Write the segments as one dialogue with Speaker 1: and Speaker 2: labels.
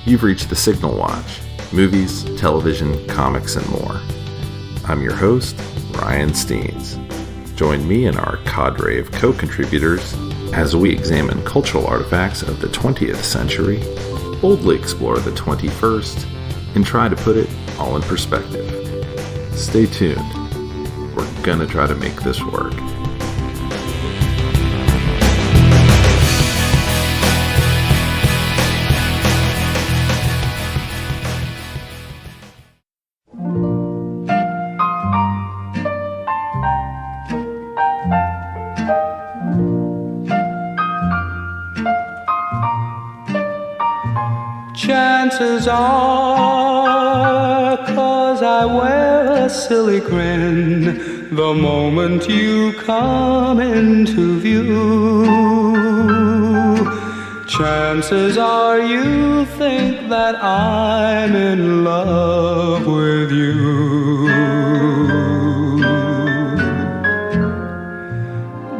Speaker 1: You've reached the Signal Watch. Movies, television, comics, and more. I'm your host, Ryan Steens. Join me and our cadre of co-contributors as we examine cultural artifacts of the 20th century, boldly explore the 21st, and try to put it all in perspective. Stay tuned. We're gonna try to make this work.
Speaker 2: Chances are, 'cause I wear a silly grin the moment you come into view. Chances are you think that I'm in love with you.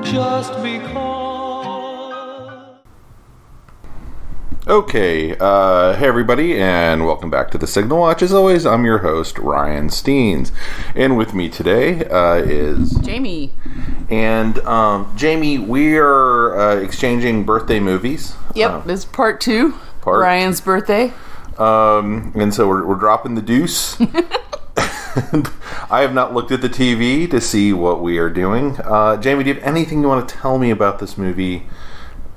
Speaker 2: Just because.
Speaker 1: Okay, hey everybody, and welcome back to the Signal Watch. As always, I'm your host, Ryan Steens. And with me today is...
Speaker 3: Jamie.
Speaker 1: And, Jamie, we are exchanging birthday movies.
Speaker 3: Yep, this is part two. Ryan's birthday.
Speaker 1: And so we're dropping the deuce. And I have not looked at the TV to see what we are doing. Jamie, do you have anything you want to tell me about this movie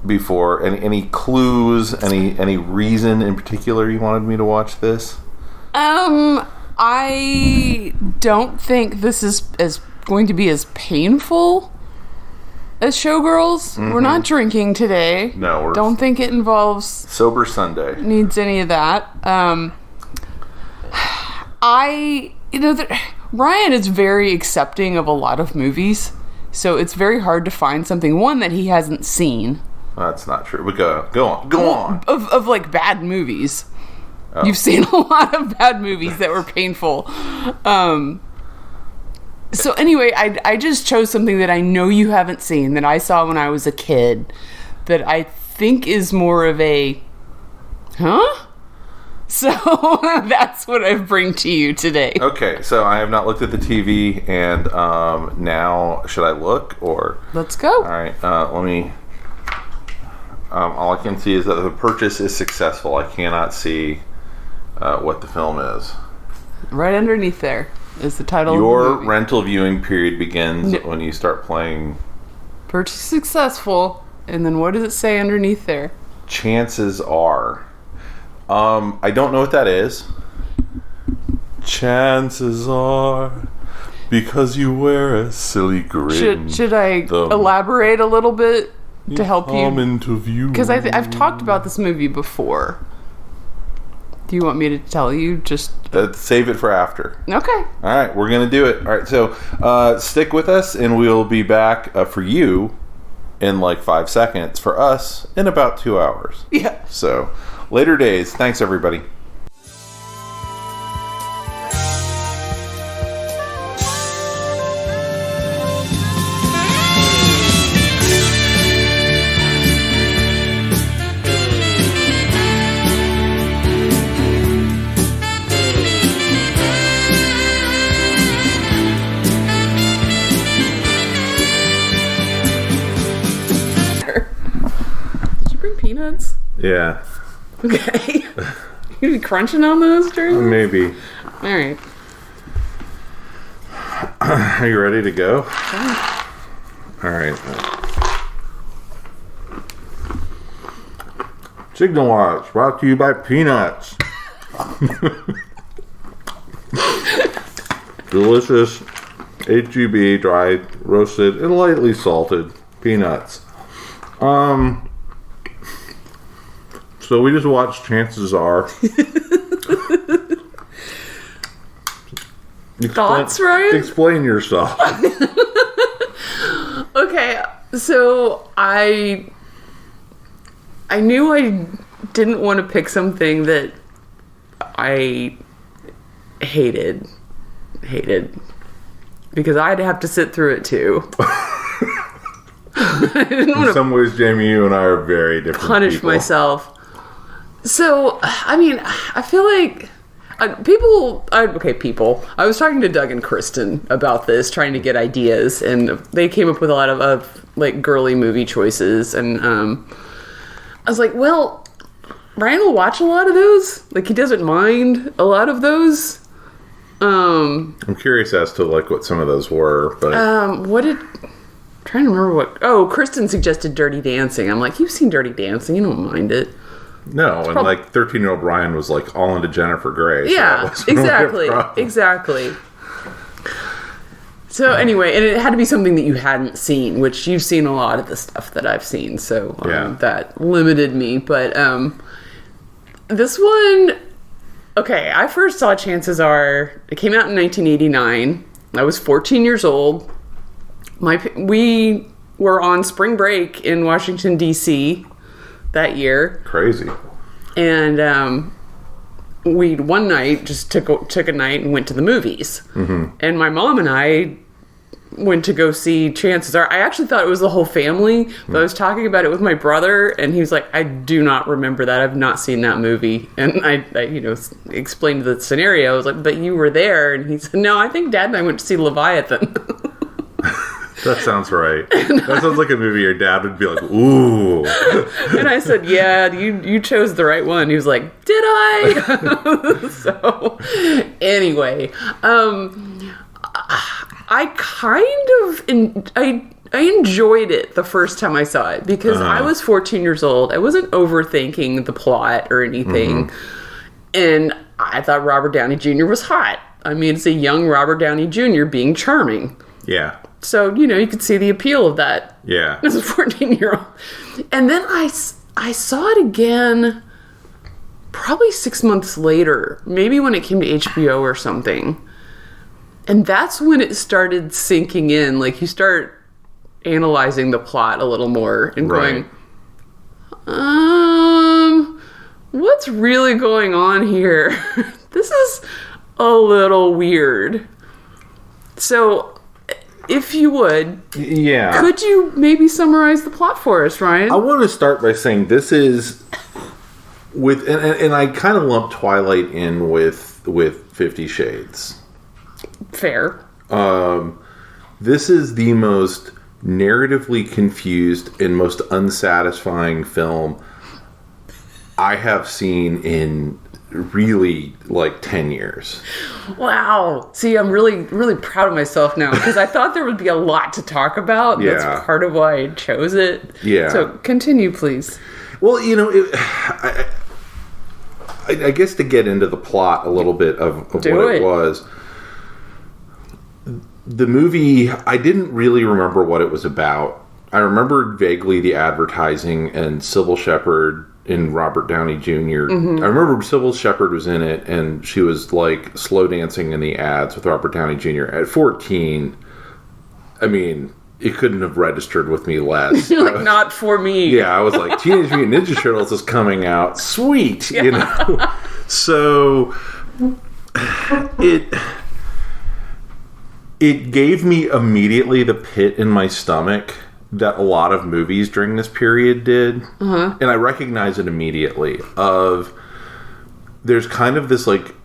Speaker 1: before? Any clues, any reason in particular you wanted me to watch this?
Speaker 3: I don't think this is going to be as painful as Showgirls.
Speaker 1: Mm-hmm.
Speaker 3: We're not drinking today.
Speaker 1: No,
Speaker 3: don't think it involves
Speaker 1: Sober Sunday.
Speaker 3: Needs any of that. Ryan is very accepting of a lot of movies, so it's very hard to find something that he hasn't seen.
Speaker 1: That's not true. But go on.
Speaker 3: Of like bad movies.
Speaker 1: Oh.
Speaker 3: You've seen a lot of bad movies that were painful. So anyway, I just chose something that I know you haven't seen, that I saw when I was a kid, that I think is more of a, huh? So that's what I bring to you today.
Speaker 1: Okay, so I have not looked at the TV, and now should I look or?
Speaker 3: Let's go.
Speaker 1: All right, let me. All I can see is that the purchase is successful. I cannot see what the film is.
Speaker 3: Right underneath there is the title
Speaker 1: Your
Speaker 3: of the movie.
Speaker 1: rental viewing period begins when you start playing.
Speaker 3: Purchase successful, and then what does it say underneath there?
Speaker 1: Chances are. I don't know what that is. Chances are, because you wear a silly grin.
Speaker 3: Should I elaborate a little bit to help you?
Speaker 1: Come into view.
Speaker 3: Because I've talked about this movie before. Do you want me to tell you? Just
Speaker 1: save it for after.
Speaker 3: Okay.
Speaker 1: All right, we're gonna do it. All right, so stick with us, and we'll be back for you in like 5 seconds. For us, in about 2 hours.
Speaker 3: Yeah.
Speaker 1: So, later days. Thanks, everybody.
Speaker 3: Peanuts?
Speaker 1: Yeah.
Speaker 3: Okay. You be crunching on those during?
Speaker 1: Maybe.
Speaker 3: All right.
Speaker 1: Are you ready to go?
Speaker 3: Okay.
Speaker 1: All right. Signal Watch, brought to you by Peanuts. Delicious HEB dried, roasted, and lightly salted peanuts. So we just watched Chances Are.
Speaker 3: Thoughts, Ryan?
Speaker 1: Explain yourself.
Speaker 3: Okay, so I knew I didn't want to pick something that I hated, because I'd have to sit through it too. I didn't want
Speaker 1: In some ways, Jamie, you and I are very different
Speaker 3: punish
Speaker 1: people.
Speaker 3: myself. So, I mean, I feel like people. I was talking to Doug and Kristen about this, trying to get ideas, and they came up with a lot of like girly movie choices, and I was like, well, Ryan will watch a lot of those. Like, he doesn't mind a lot of those.
Speaker 1: I'm curious as to like what some of those were, but
Speaker 3: trying to remember what. Oh, Kristen suggested Dirty Dancing. I'm like, you've seen Dirty Dancing, you don't mind it.
Speaker 1: No, and like 13-year-old Ryan was like all into Jennifer Grey.
Speaker 3: Yeah,
Speaker 1: so
Speaker 3: exactly. So anyway, and it had to be something that you hadn't seen, which you've seen a lot of the stuff that I've seen, so that limited me. But this one, okay, I first saw Chances Are, it came out in 1989. I was 14 years old. We were on spring break in Washington, D.C. that year.
Speaker 1: Crazy.
Speaker 3: And we one night just took a night and went to the movies. Mm-hmm. And my mom and I went to go see Chances Are. I actually thought it was the whole family, but I was talking about it with my brother, and he was like, I do not remember that. I've not seen that movie. And I explained the scenario. I was like, but you were there. And he said, no, I think Dad and I went to see Leviathan.
Speaker 1: That sounds right. That sounds like a movie your dad would be like, ooh.
Speaker 3: And I said, yeah, you chose the right one. He was like, did I? So, anyway, I kind of, I enjoyed it the first time I saw it because I was 14 years old. I wasn't overthinking the plot or anything. Mm-hmm. And I thought Robert Downey Jr. was hot. I mean, it's a young Robert Downey Jr. being charming.
Speaker 1: Yeah.
Speaker 3: So, you could see the appeal of that.
Speaker 1: Yeah.
Speaker 3: As a 14-year-old. And then I saw it again probably 6 months later. Maybe when it came to HBO or something. And that's when it started sinking in. Like, you start analyzing the plot a little more and going, what's really going on here? This is a little weird. So, if you would, could you maybe summarize the plot for us, Ryan?
Speaker 1: I want to start by saying this is with, and I kind of lump Twilight in with 50 Shades.
Speaker 3: Fair.
Speaker 1: This is the most narratively confused and most unsatisfying film I have seen in really like 10 years.
Speaker 3: Wow. See, I'm really, really proud of myself now because I thought there would be a lot to talk about. Yeah. That's part of why I chose it. Yeah. So continue, please.
Speaker 1: Well, I guess to get into the plot a little bit of what it was. The movie, I didn't really remember what it was about. I remembered vaguely the advertising and Sybil Shepherd in Robert Downey Jr. Mm-hmm. I remember Sybil Shepherd was in it, and she was like slow dancing in the ads with Robert Downey Jr. At 14, I mean, it couldn't have registered with me less.
Speaker 3: Like, not for me.
Speaker 1: Yeah, I was like, Teenage Mutant Ninja Turtles is coming out. Sweet!
Speaker 3: Yeah.
Speaker 1: So, it gave me immediately the pit in my stomach that a lot of movies during this period did. Uh-huh. And I recognize it immediately there's kind of this like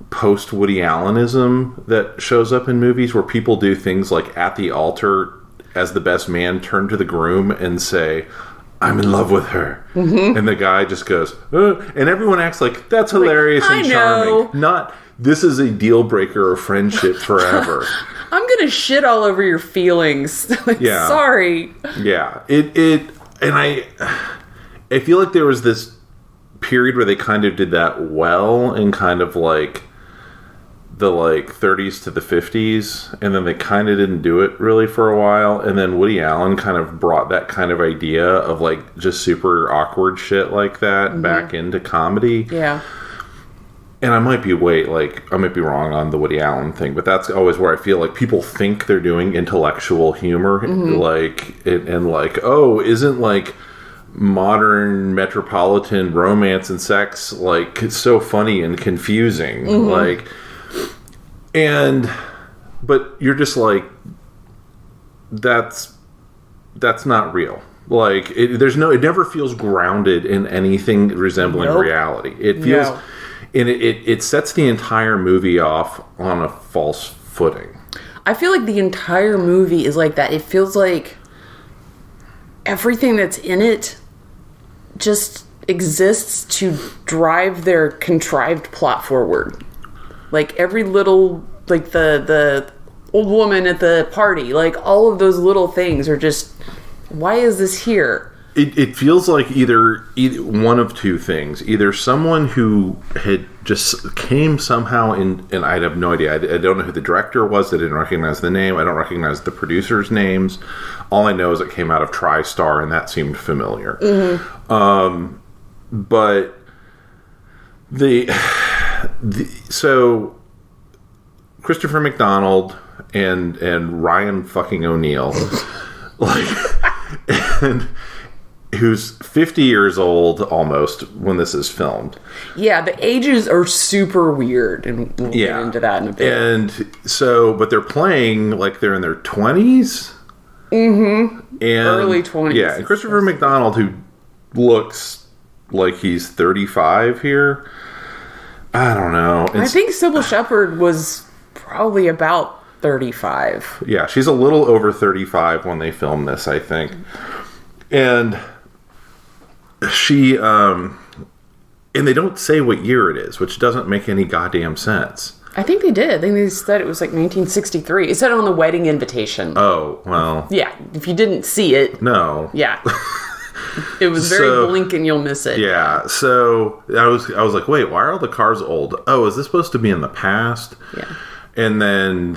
Speaker 1: post Woody Allenism that shows up in movies where people do things like at the altar as the best man turn to the groom and say, I'm in love with her. Mm-hmm. And the guy just goes, and everyone acts like that's hilarious and charming. Not, this is a deal breaker of friendship forever.
Speaker 3: I'm gonna shit all over your feelings. Yeah. Sorry.
Speaker 1: Yeah. And I feel like there was this period where they kind of did that well in kind of like the like 30s to the 50s, and then they kind of didn't do it really for a while, and then Woody Allen kind of brought that kind of idea of like just super awkward shit like that back into comedy. Yeah. And I might be wrong on the Woody Allen thing, but that's always where I feel like people think they're doing intellectual humor, oh, isn't like modern metropolitan romance and sex like so funny and confusing, but you're just like, that's not real. Like, it never feels grounded in anything resembling reality. It feels, and it sets the entire movie off on a false footing.
Speaker 3: I feel like the entire movie is like that. It feels like everything that's in it just exists to drive their contrived plot forward. Like every little, like the old woman at the party, like all of those little things are just, why is this here?
Speaker 1: It feels like either one of two things. Either someone who had just came somehow in, and I have no idea. I don't know who the director was. I didn't recognize the name. I don't recognize the producers' names. All I know is it came out of TriStar, and that seemed familiar. Mm-hmm. But so Christopher McDonald and Ryan fucking O'Neal, like, and who's 50 years old almost when this is filmed.
Speaker 3: Yeah, the ages are super weird, and we'll get into that in a bit.
Speaker 1: And so, but they're playing like they're in their 20s.
Speaker 3: Mm-hmm.
Speaker 1: And
Speaker 3: early 20s.
Speaker 1: Yeah, and Christopher McDonald, who looks like he's 35 here. I don't know.
Speaker 3: I think Sybil Shepherd was probably about 35.
Speaker 1: Yeah, she's a little over 35 when they filmed this, I think. And she, and they don't say what year it is, which doesn't make any goddamn sense.
Speaker 3: I think they did. I think they said it was like 1963. It said it on the wedding invitation.
Speaker 1: Oh, well.
Speaker 3: Yeah, if you didn't see it.
Speaker 1: No.
Speaker 3: Yeah. It was very blink and you'll miss it.
Speaker 1: Yeah, so I was like, wait, why are all the cars old? Oh, is this supposed to be in the past?
Speaker 3: Yeah.
Speaker 1: And then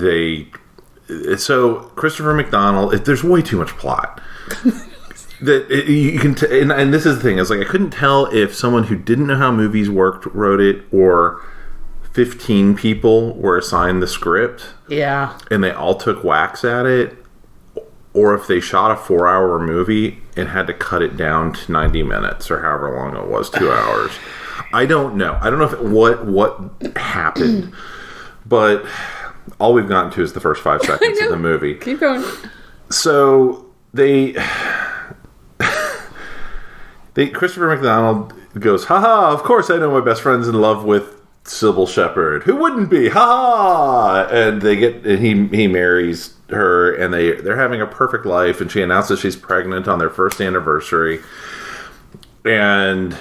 Speaker 1: so Christopher McDonald, there's way too much plot. You can and this is the thing, is like I couldn't tell if someone who didn't know how movies worked wrote it, or 15 people were assigned the script.
Speaker 3: Yeah.
Speaker 1: And they all took whacks at it, or if they shot a 4-hour movie and had to cut it down to 90 minutes or however long it was, 2 hours. I don't know. I don't know what happened, but all we've gotten to is the first 5 seconds of the movie.
Speaker 3: Keep going.
Speaker 1: So Christopher McDonald goes, haha, of course I know my best friend's in love with Sybil Shepherd. Who wouldn't be? Ha! And he marries her, and they're having a perfect life, and she announces she's pregnant on their first anniversary. And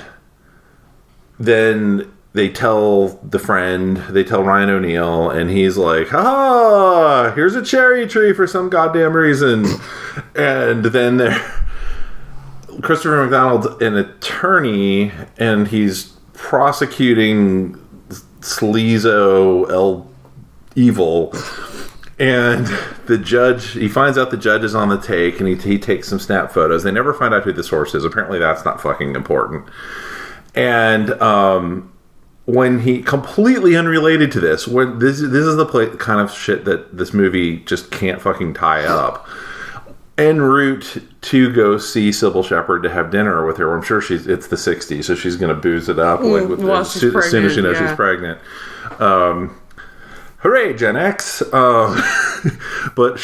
Speaker 1: then they tell Ryan O'Neal, and he's like, ha! Here's a cherry tree for some goddamn reason. And then Christopher McDonald's an attorney, and he's prosecuting Sleazo Evil, and he finds out the judge is on the take, and he takes some snap photos. They never find out who the source is. Apparently that's not fucking important. And when he, completely unrelated to this, when this is the kind of shit that this movie just can't fucking tie up, en route to go see Sybil Shepherd to have dinner with her. I'm sure it's the 60s, so she's going to booze it up as soon as she knows she's pregnant. Hooray, Gen X! But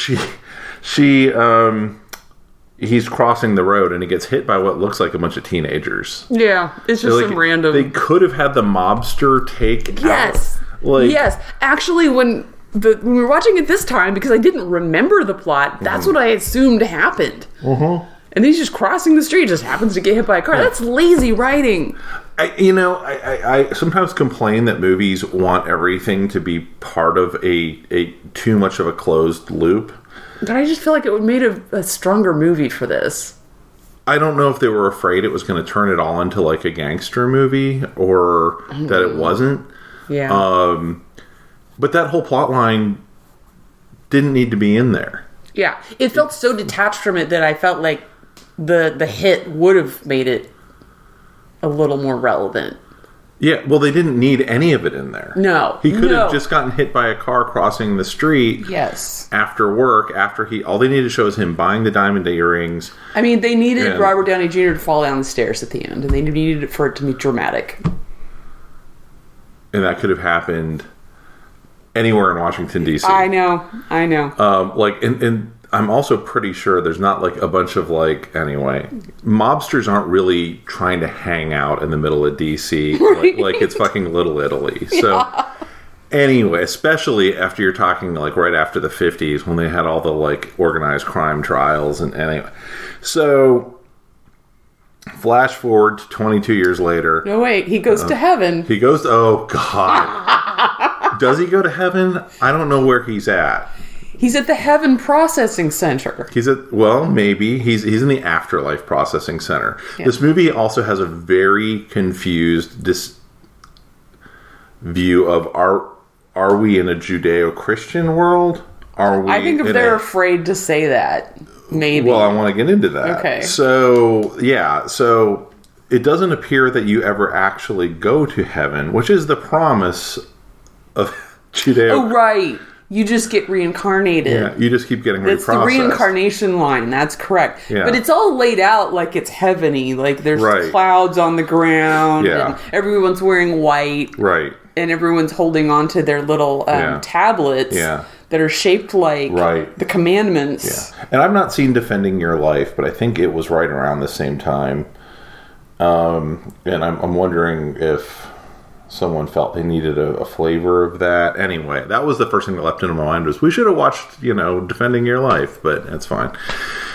Speaker 1: he's crossing the road, and he gets hit by what looks like a bunch of teenagers.
Speaker 3: Yeah, it's just some random.
Speaker 1: They could have had the mobster take.
Speaker 3: Yes, yes. Actually, when we were watching it this time, because I didn't remember the plot, that's what I assumed happened. Mm-hmm. And he's just crossing the street, just happens to get hit by a car. That's lazy writing.
Speaker 1: I sometimes complain that movies want everything to be part of a too much of a closed loop.
Speaker 3: But I just feel like it would have made a stronger movie for this.
Speaker 1: I don't know if they were afraid it was going to turn it all into like a gangster movie, or that it wasn't.
Speaker 3: Yeah.
Speaker 1: But that whole plot line didn't need to be in there.
Speaker 3: Yeah. It felt so detached from it that I felt like the hit would have made it a little more relevant.
Speaker 1: Yeah, well, they didn't need any of it in there.
Speaker 3: No.
Speaker 1: He could have just gotten hit by a car crossing the street.
Speaker 3: Yes.
Speaker 1: After work, all they needed to show is him buying the diamond earrings.
Speaker 3: I mean, they needed Robert Downey Jr. to fall down the stairs at the end, and they needed it for it to be dramatic.
Speaker 1: And that could have happened anywhere in Washington, D.C.
Speaker 3: I know.
Speaker 1: And I'm also pretty sure there's not like a bunch of anyway, mobsters aren't really trying to hang out in the middle of DC like it's fucking Little Italy. So anyway, especially after you're talking right after the 50s when they had all the organized crime trials and anyway. So flash forward to 22 years later.
Speaker 3: No, wait, he goes to heaven.
Speaker 1: He goes to, oh God. Does he go to heaven? I don't know where he's at.
Speaker 3: He's at the Heaven Processing Center.
Speaker 1: Maybe. He's in the Afterlife Processing Center. Yeah. This movie also has a very confused view of are we in a Judeo-Christian world? I
Speaker 3: think if they're afraid to say that, maybe.
Speaker 1: Well, I want to get into that.
Speaker 3: Okay.
Speaker 1: So, yeah. So, it doesn't appear that you ever actually go to heaven, which is the promise of Judeo.
Speaker 3: Oh, right. You just get reincarnated.
Speaker 1: Yeah, you just keep getting reprocessed.
Speaker 3: It's the reincarnation line. That's correct.
Speaker 1: Yeah.
Speaker 3: But it's all laid out like it's heaven-y. Like there's clouds on the ground.
Speaker 1: Yeah.
Speaker 3: And everyone's wearing white.
Speaker 1: Right.
Speaker 3: And everyone's holding on to their little tablets that are shaped like the commandments.
Speaker 1: Yeah. And I've not seen Defending Your Life, but I think it was right around the same time. And I'm wondering if someone felt they needed a flavor of that. Anyway, that was the first thing that leapt into my mind was we should have watched, Defending Your Life, but it's fine.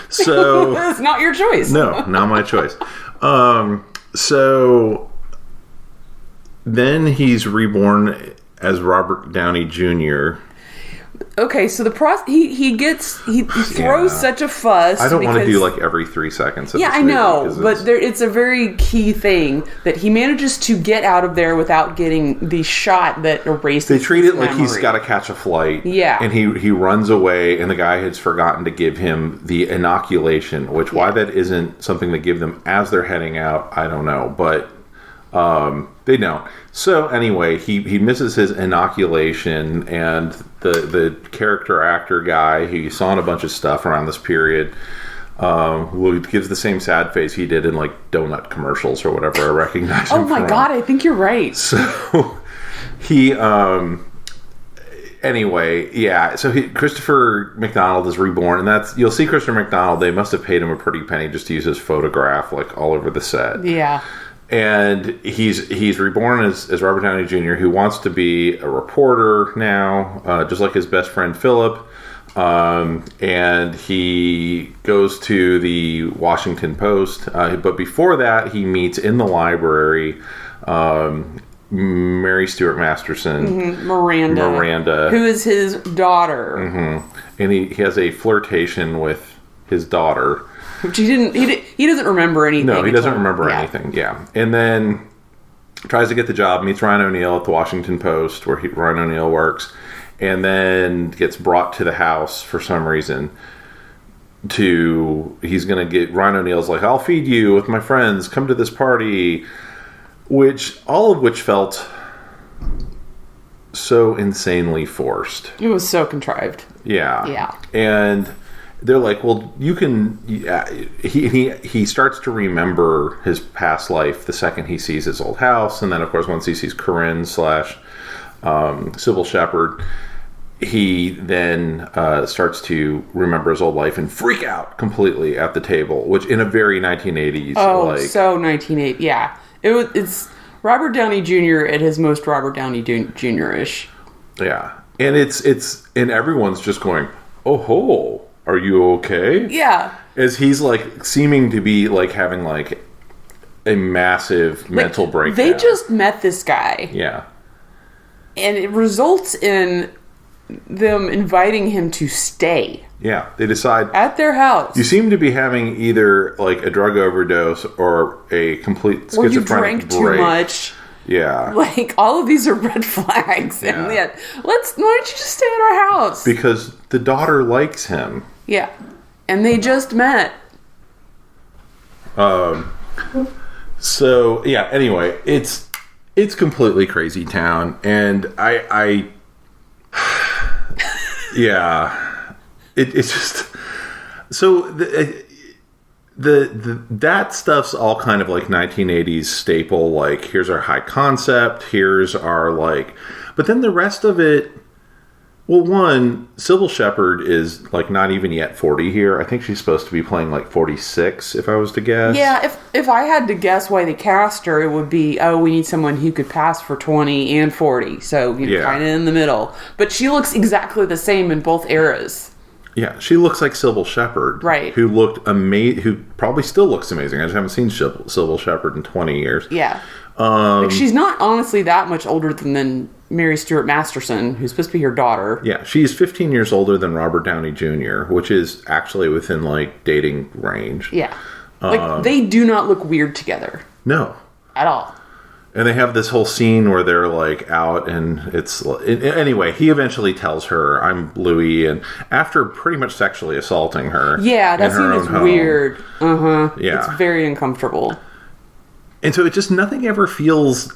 Speaker 1: So
Speaker 3: it's not your choice.
Speaker 1: No, not my choice. So then he's reborn as Robert Downey Jr.
Speaker 3: Okay, so he throws such a fuss.
Speaker 1: I don't want to do every 3 seconds. Of
Speaker 3: yeah, I know, but it's a very key thing that he manages to get out of there without getting the shot that erases.
Speaker 1: They treat it like
Speaker 3: memory.
Speaker 1: he's got to catch a flight.
Speaker 3: Yeah,
Speaker 1: and he runs away, and the guy has forgotten to give him the inoculation. Which why that isn't something they give them as they're heading out, I don't know, but. They don't. So anyway, he misses his inoculation, and the character actor guy who saw in a bunch of stuff around this period gives the same sad face he did in donut commercials or whatever. I recognize him.
Speaker 3: Oh my God, I think you're right.
Speaker 1: So he anyway, yeah. So Christopher McDonald is reborn, and you'll see Christopher McDonald. They must have paid him a pretty penny just to use his photograph all over the set.
Speaker 3: Yeah.
Speaker 1: And he's reborn as Robert Downey Jr., who wants to be a reporter now, just like his best friend Philip. And he goes to the Washington Post. But before that, he meets in the library Mary Stuart Masterson.
Speaker 3: Mm-hmm. Miranda. Who is his daughter.
Speaker 1: Mm-hmm. And he has a flirtation with his daughter.
Speaker 3: Which he doesn't remember anything.
Speaker 1: No, he doesn't remember anything. Yeah, and then tries to get the job, meets Ryan O'Neal at the Washington Post, where Ryan O'Neal works, and then gets brought to the house for some reason. He's going to get Ryan O'Neal's I'll feed you with my friends. Come to this party, all of which felt so insanely forced.
Speaker 3: It was so contrived.
Speaker 1: Yeah.
Speaker 3: Yeah.
Speaker 1: And they're like, well, you can... He starts to remember his past life the second he sees his old house. And then, of course, once he sees Corinne / Sybil Shepherd, he then starts to remember his old life and freak out completely at the table, which in a very 1980s...
Speaker 3: Oh, so 1980. Yeah. It's Robert Downey Jr. at his most Robert Downey Jr.-ish.
Speaker 1: Yeah. And and everyone's just going, oh ho... Are you okay?
Speaker 3: Yeah.
Speaker 1: As he's seeming to be having a massive mental breakdown.
Speaker 3: They just met this guy.
Speaker 1: Yeah.
Speaker 3: And it results in them inviting him to stay.
Speaker 1: Yeah. They decide
Speaker 3: at their house.
Speaker 1: You seem to be having either a drug overdose or a complete schizophrenic
Speaker 3: or you drank
Speaker 1: break.
Speaker 3: Too much.
Speaker 1: Yeah.
Speaker 3: All of these are red flags. Yeah. And yet, why don't you just stay at our house?
Speaker 1: Because the daughter likes him.
Speaker 3: Yeah. And they just met.
Speaker 1: So, yeah, anyway, it's completely crazy town. And I yeah. It's just... So, that stuff's all kind of 1980s staple, here's our high concept, here's our but then the rest of it Well, one, Sybil Shepherd is like not even yet 40 here. I think she's supposed to be playing like 46, if I was to guess.
Speaker 3: Yeah, if I had to guess why they cast her, it would be, we need someone who could pass for 20 and 40. So, kind of in the middle. But she looks exactly the same in both eras.
Speaker 1: Yeah, she looks like Sybil Shepherd.
Speaker 3: Right.
Speaker 1: Who looked amazing, who probably still looks amazing. I just haven't seen Sybil Shepherd in 20 years.
Speaker 3: Yeah. She's not honestly that much older than Mary Stuart Masterson, who's supposed to be her daughter.
Speaker 1: Yeah, she's 15 years older than Robert Downey Jr., which is actually within, like, dating range.
Speaker 3: Yeah. Like, they do not look weird together.
Speaker 1: No.
Speaker 3: At all.
Speaker 1: And they have this whole scene where they're, like, out, and it's... Anyway, he eventually tells her, I'm Louis, and after pretty much sexually assaulting her...
Speaker 3: Yeah, that scene is weird. Uh-huh.
Speaker 1: Yeah.
Speaker 3: It's very uncomfortable.
Speaker 1: And so it just... Nothing ever feels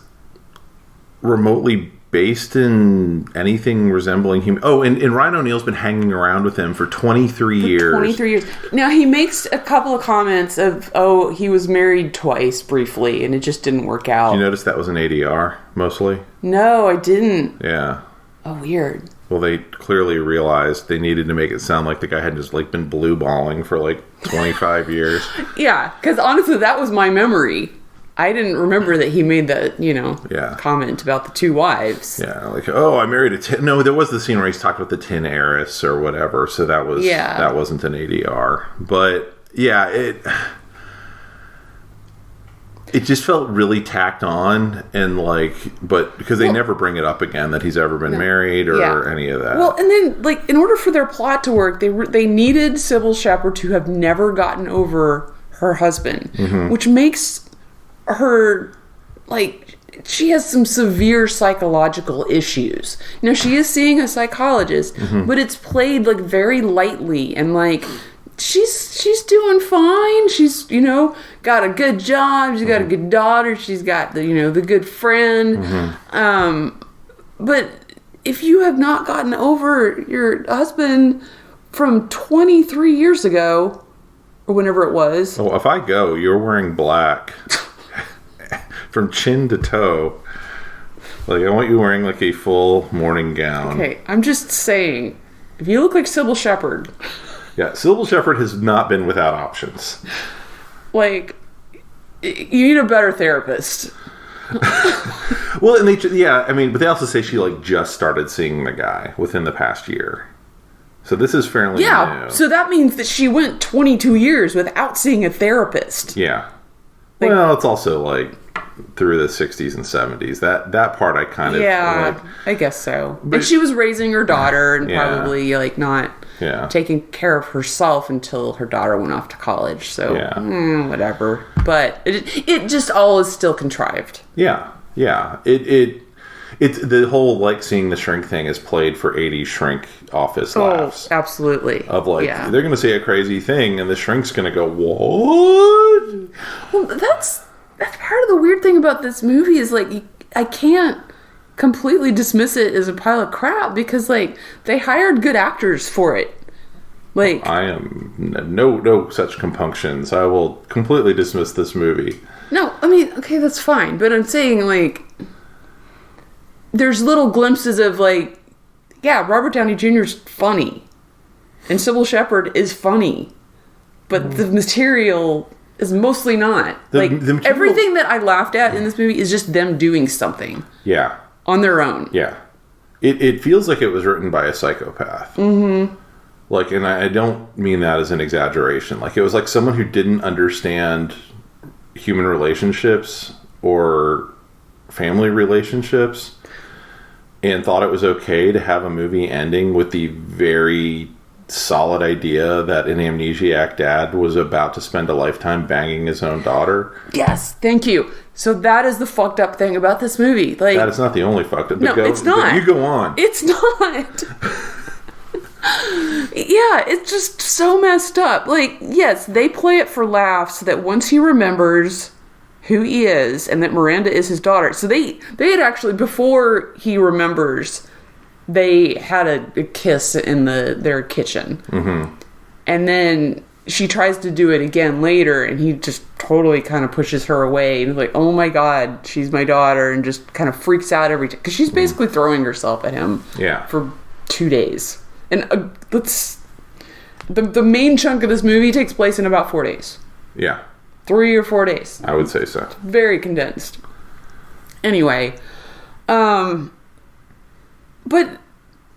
Speaker 1: remotely based in anything resembling him. Oh, and Ryan O'Neal's been hanging around with him for 23 years. 23 years.
Speaker 3: Now, he makes a couple of comments of, he was married twice briefly, and it just didn't work out.
Speaker 1: Did you notice that was an ADR, mostly?
Speaker 3: No, I didn't.
Speaker 1: Yeah.
Speaker 3: Oh, weird.
Speaker 1: Well, they clearly realized they needed to make it sound like the guy had just, like, been blue balling for, like, 25 years.
Speaker 3: Yeah, because honestly, that was my memory. I didn't remember that he made that, comment about the two wives.
Speaker 1: Yeah, like, I married a tin... No, there was the scene where he's talking about the tin heiress or whatever, so that was... Yeah. That wasn't an ADR. But, yeah, it just felt really tacked on, and, like... But, because they never bring it up again that he's ever been married or any of that.
Speaker 3: Well, and then, like, in order for their plot to work, they needed Sybil Shepherd to have never gotten over her husband, which makes... her, like, she has some severe psychological issues. She is seeing a psychologist, but it's played, like, very lightly, and, like, she's doing fine. She's, got a good job, she's got a good daughter, she's got the good friend. But if you have not gotten over your husband from 23 years ago, or whenever it was.
Speaker 1: Well, if I go, you're wearing black. From chin to toe. Like, I want you wearing, like, a full morning gown.
Speaker 3: Okay, I'm just saying, if you look like Sybil Shepherd...
Speaker 1: Yeah, Sybil Shepherd has not been without options.
Speaker 3: Like, you need a better therapist.
Speaker 1: Well, and but they also say she, like, just started seeing the guy within the past year. So this is fairly new.
Speaker 3: So that means that she went 22 years without seeing a therapist.
Speaker 1: Yeah. Like, well, it's also, like... through the 60s and 70s. That part I kind of...
Speaker 3: Yeah, I guess so. But she was raising her daughter and probably, like, not taking care of herself until her daughter went off to college. So, whatever. But it just all is still contrived.
Speaker 1: Yeah, yeah. It's the whole, like, seeing the shrink thing is played for 80s shrink office laughs.
Speaker 3: Oh, absolutely.
Speaker 1: Of, like, they're going to say a crazy thing and the shrink's going to go, what?
Speaker 3: Well, that's part of the weird thing about this movie is, like, I can't completely dismiss it as a pile of crap because, like, they hired good actors for it. Like,
Speaker 1: I am no such compunctions. I will completely dismiss this movie.
Speaker 3: No, I mean, okay, that's fine. But I'm saying, like, there's little glimpses of, like, Robert Downey Jr.'s funny. And Sybil Shepherd is funny. But the material... is mostly not. Everything that I laughed at in this movie is just them doing something.
Speaker 1: Yeah.
Speaker 3: On their own.
Speaker 1: Yeah. It feels like it was written by a psychopath. Mm-hmm. Like, and I don't mean that as an exaggeration. Like, it was like someone who didn't understand human relationships or family relationships and thought it was okay to have a movie ending with the very... solid idea that an amnesiac dad was about to spend a lifetime banging his own daughter.
Speaker 3: Yes, thank you. So that is the fucked up thing about this movie. Like,
Speaker 1: that is not the only fucked up.
Speaker 3: No, it's not.
Speaker 1: You go on.
Speaker 3: It's not. Yeah, it's just so messed up. Like, yes, they play it for laughs so that once he remembers who he is and that Miranda is his daughter. So they had actually, before he remembers... they had a kiss in their kitchen. Mm-hmm. And then she tries to do it again later, and he just totally kind of pushes her away. And like, oh my God, she's my daughter, and just kind of freaks out every time. Because she's basically throwing herself at him for 2 days. And the main chunk of this movie takes place in about 4 days.
Speaker 1: Yeah.
Speaker 3: 3 or 4 days.
Speaker 1: I would say so.
Speaker 3: Very condensed. Anyway, but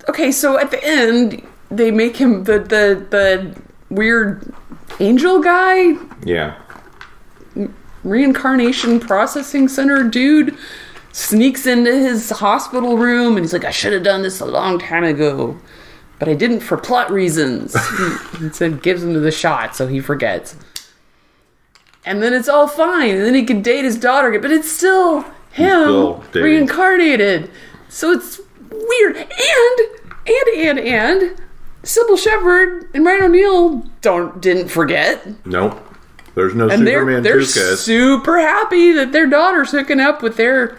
Speaker 3: okay, so at the end they make him the weird angel guy.
Speaker 1: Yeah.
Speaker 3: Reincarnation processing center dude sneaks into his hospital room and he's like, I should have done this a long time ago, but I didn't for plot reasons. He said gives him the shot so he forgets. And then it's all fine. And then he can date his daughter again, but it's still him reincarnated. So it's weird. And Sybil Shepherd and Ryan O'Neal didn't forget.
Speaker 1: Nope. There's no
Speaker 3: and
Speaker 1: Superman
Speaker 3: they're
Speaker 1: Dukas.
Speaker 3: super happy that their daughter's hooking up with their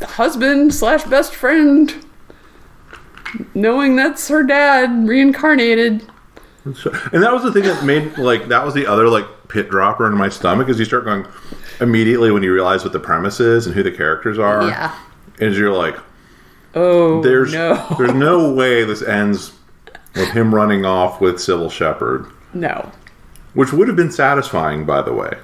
Speaker 3: husband / best friend, knowing that's her dad reincarnated.
Speaker 1: And that was the thing that made, like, that was the other, like, pit dropper into my stomach, is you start going immediately when you realize what the premise is and who the characters are.
Speaker 3: Yeah.
Speaker 1: And you're like,
Speaker 3: oh,
Speaker 1: there's
Speaker 3: no.
Speaker 1: There's no way this ends with him running off with Sybil Shepherd.
Speaker 3: No.
Speaker 1: Which would have been satisfying, by the way.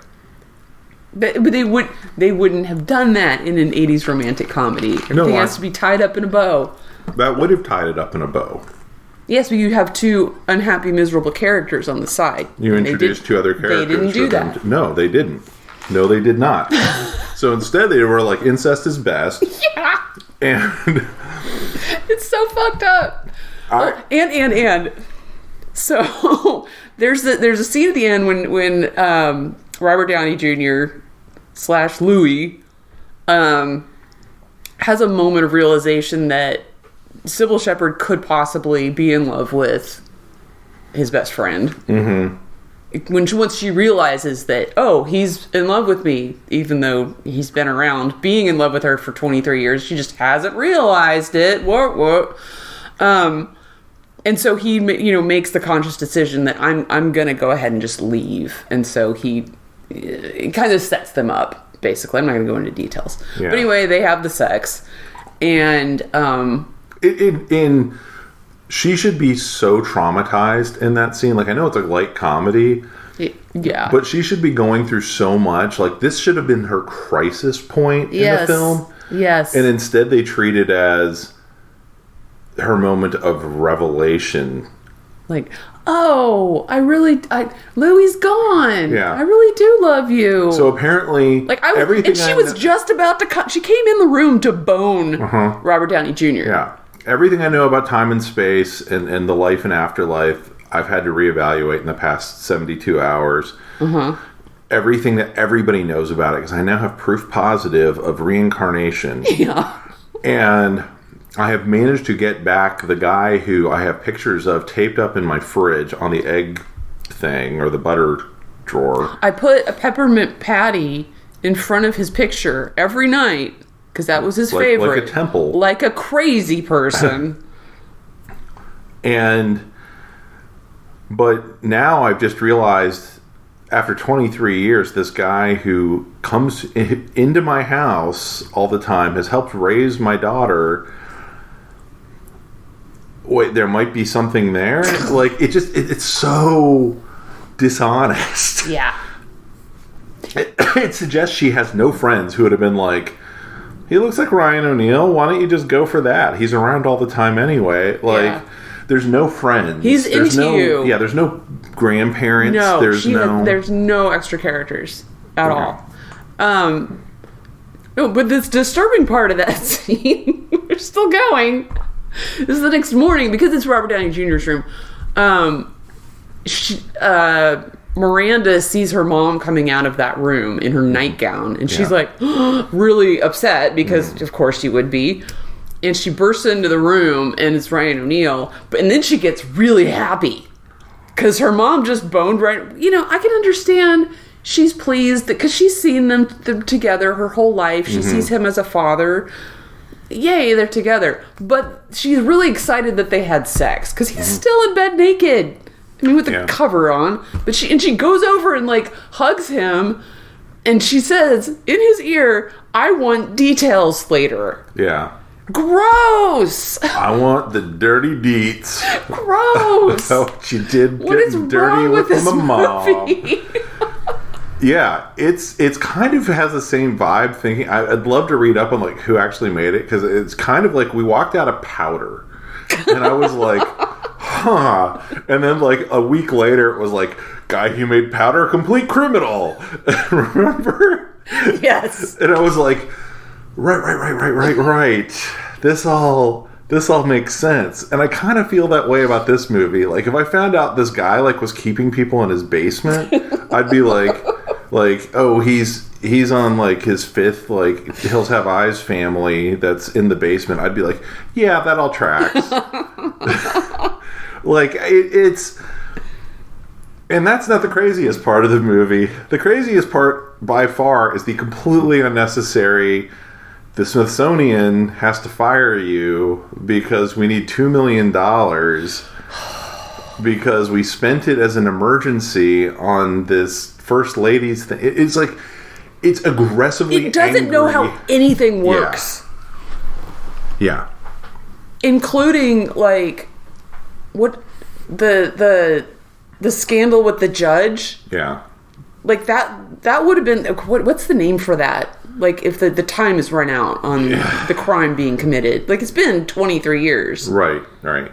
Speaker 3: But they wouldn't have done that in an 80s romantic comedy. Everything has to be tied up in a bow.
Speaker 1: That would have tied it up in a bow.
Speaker 3: Yes, but you have two unhappy, miserable characters on the side.
Speaker 1: You introduced two other characters.
Speaker 3: They didn't do that.
Speaker 1: No, they didn't. No, they did not. So instead they were like, incest is best.
Speaker 3: Yeah.
Speaker 1: And
Speaker 3: it's so fucked up. And so there's a scene at the end when Robert Downey Jr. / Louis has a moment of realization that Sybil Shepherd could possibly be in love with his best friend. Mm-hmm. Once she realizes that, oh, he's in love with me, even though he's been around being in love with her for 23 years, she just hasn't realized it. What? And so he, makes the conscious decision that I'm gonna go ahead and just leave. And so it kind of sets them up. Basically, I'm not gonna go into details. Yeah. But anyway, they have the sex, and
Speaker 1: she should be so traumatized in that scene. Like, I know it's a light comedy.
Speaker 3: Yeah.
Speaker 1: But she should be going through so much. Like, this should have been her crisis point in the film.
Speaker 3: Yes.
Speaker 1: And instead they treat it as her moment of revelation.
Speaker 3: Like, oh, Louie's gone.
Speaker 1: Yeah.
Speaker 3: I really do love you.
Speaker 1: So apparently, everything.
Speaker 3: And she was just about to she came in the room to bone Robert Downey Jr.
Speaker 1: Yeah. Everything I know about time and space and the life and afterlife, I've had to reevaluate in the past 72 hours. Mm-hmm. Everything that everybody knows about it, because I now have proof positive of reincarnation.
Speaker 3: Yeah.
Speaker 1: And I have managed to get back the guy who I have pictures of taped up in my fridge on the egg thing or the butter drawer.
Speaker 3: I put a peppermint patty in front of his picture every night because that was his favorite.
Speaker 1: Like a temple.
Speaker 3: Like a crazy person.
Speaker 1: But now I've just realized, after 23 years, this guy who comes into my house all the time has helped raise my daughter. Wait, there might be something there? Like, it's so dishonest.
Speaker 3: Yeah.
Speaker 1: It suggests she has no friends who would have been like, he looks like Ryan O'Neal, why don't you just go for that? He's around all the time anyway. Like, there's no friends.
Speaker 3: He's into you.
Speaker 1: Yeah, there's no grandparents.
Speaker 3: No,
Speaker 1: there's
Speaker 3: no extra characters at all. But this disturbing part of that scene, we're still going. This is the next morning, because it's Robert Downey Jr.'s room. Miranda sees her mom coming out of that room in her nightgown, and she's like really upset because, of course, she would be. And she bursts into the room, and it's Ryan O'Neal. And then she gets really happy because her mom just boned right. I can understand she's pleased because she's seen them together her whole life. She sees him as a father. Yay, they're together. But she's really excited that they had sex because he's still in bed naked. I mean, with the cover on. But she goes over and hugs him, and she says in his ear, "I want details later."
Speaker 1: Yeah.
Speaker 3: Gross.
Speaker 1: I want the dirty deets.
Speaker 3: Gross.
Speaker 1: What you did
Speaker 3: What is
Speaker 1: getting dirty
Speaker 3: wrong with this
Speaker 1: my mom.
Speaker 3: movie?
Speaker 1: Yeah, it's kind of has the same vibe. Thinking I'd love to read up on like who actually made it, because it's kind of like we walked out of Powder, and I was like, huh. And then like a week later, it was like, guy who made Powder, complete criminal. Remember?
Speaker 3: Yes.
Speaker 1: And I was like, right. This all makes sense. And I kind of feel that way about this movie. Like, if I found out this guy like was keeping people in his basement, I'd be like, oh, he's on like his fifth like Hills Have Eyes family that's in the basement. I'd be like, yeah, that all tracks. Like it's. And that's not the craziest part of the movie. The craziest part, by far, is the completely unnecessary... The Smithsonian has to fire you because we need $2 million because we spent it as an emergency on this First Lady's thing. It's like... It's aggressively
Speaker 3: It doesn't
Speaker 1: angry.
Speaker 3: know how anything works.
Speaker 1: Yeah.
Speaker 3: Including, like... What... The scandal with the judge,
Speaker 1: Yeah.
Speaker 3: like that would have been what's the name for that? Like if the time is run out on the crime being committed, like it's been 23 years.
Speaker 1: Right.
Speaker 3: I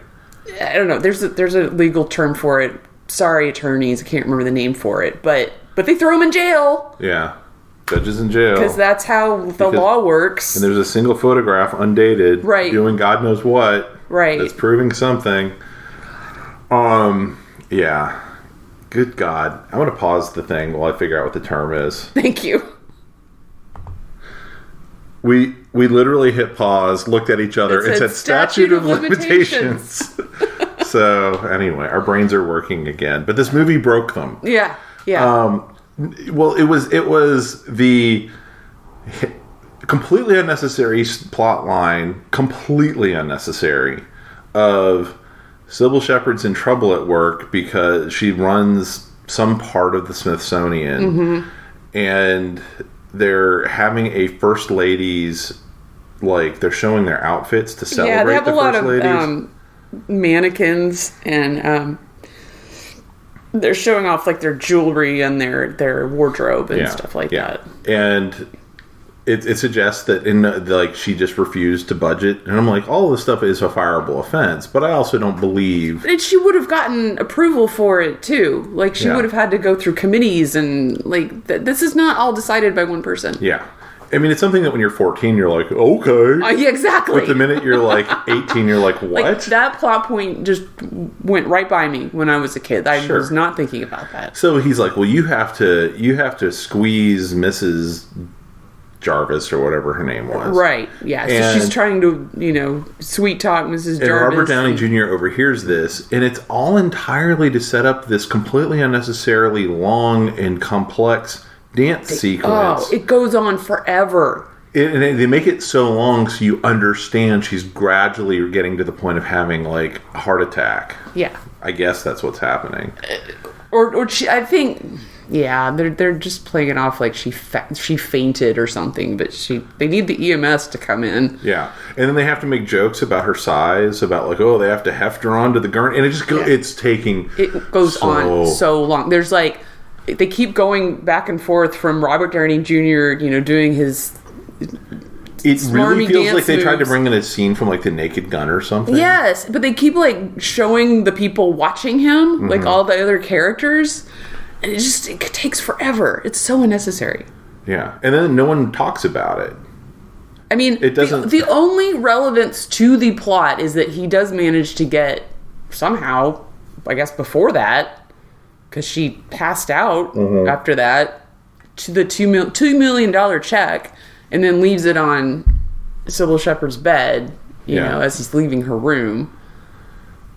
Speaker 3: don't know. There's a legal term for it. Sorry, attorneys, I can't remember the name for it, but they throw him in jail.
Speaker 1: Yeah. Judges in jail.
Speaker 3: Because that's how the law works.
Speaker 1: And there's a single photograph, undated,
Speaker 3: right,
Speaker 1: doing God knows what.
Speaker 3: Right.
Speaker 1: That's proving something. Yeah. Good God. I'm going to pause the thing while I figure out what the term is.
Speaker 3: Thank you.
Speaker 1: We literally hit pause, looked at each other, and said statute of limitations. So, anyway, our brains are working again. But this movie broke them.
Speaker 3: Yeah.
Speaker 1: Well, it was the completely unnecessary plot line, completely unnecessary, of... Sybil Shepherd's in trouble at work because she runs some part of the Smithsonian, and they're having a First Ladies, like they're showing their outfits to celebrate.
Speaker 3: Yeah, they have
Speaker 1: the
Speaker 3: a lot
Speaker 1: First
Speaker 3: of
Speaker 1: Ladies.
Speaker 3: Mannequins, and they're showing off like their jewelry and their wardrobe and stuff like that.
Speaker 1: And it suggests that like she just refused to budget, and I'm like, all this stuff is a fireable offense, but I also don't believe.
Speaker 3: And she would have gotten approval for it too. Like she would have had to go through committees, and like this is not all decided by one person.
Speaker 1: Yeah. I mean, it's something that when you're 14, you're like, okay.
Speaker 3: Yeah, exactly.
Speaker 1: But the minute you're like 18, you're like, what?
Speaker 3: Like, that plot point just went right by me when I was a kid. I was not thinking about that.
Speaker 1: So he's like, well, you have to squeeze Mrs. Jarvis or whatever her name was.
Speaker 3: Right, yeah. So she's trying to, sweet talk Mrs. Jarvis.
Speaker 1: And Robert Downey Jr. overhears this, and it's all entirely to set up this completely unnecessarily long and complex dance sequence.
Speaker 3: Oh, it goes on forever.
Speaker 1: And they make it so long so you understand she's gradually getting to the point of having, like, a heart attack.
Speaker 3: Yeah.
Speaker 1: I guess that's what's happening.
Speaker 3: Or she, I think... Yeah, they're just playing it off like she fainted or something, but they need the EMS to come in.
Speaker 1: Yeah, and then they have to make jokes about her size, about like, oh, they have to heft her onto the gurney, and it just
Speaker 3: it goes on so long. There's like they keep going back and forth from Robert Downey Jr. doing his.
Speaker 1: It really feels like they
Speaker 3: moves.
Speaker 1: tried to bring in a scene from like The Naked Gun or something.
Speaker 3: Yes, but they keep like showing the people watching him, like all the other characters. And it takes forever. It's so unnecessary.
Speaker 1: Yeah. And then no one talks about it.
Speaker 3: I mean,
Speaker 1: it doesn't...
Speaker 3: the only relevance to the plot is that he does manage to get, somehow, I guess before that, because she passed out after that, to the $2 million check, and then leaves it on Sybil Shepherd's bed, you know, as he's leaving her room.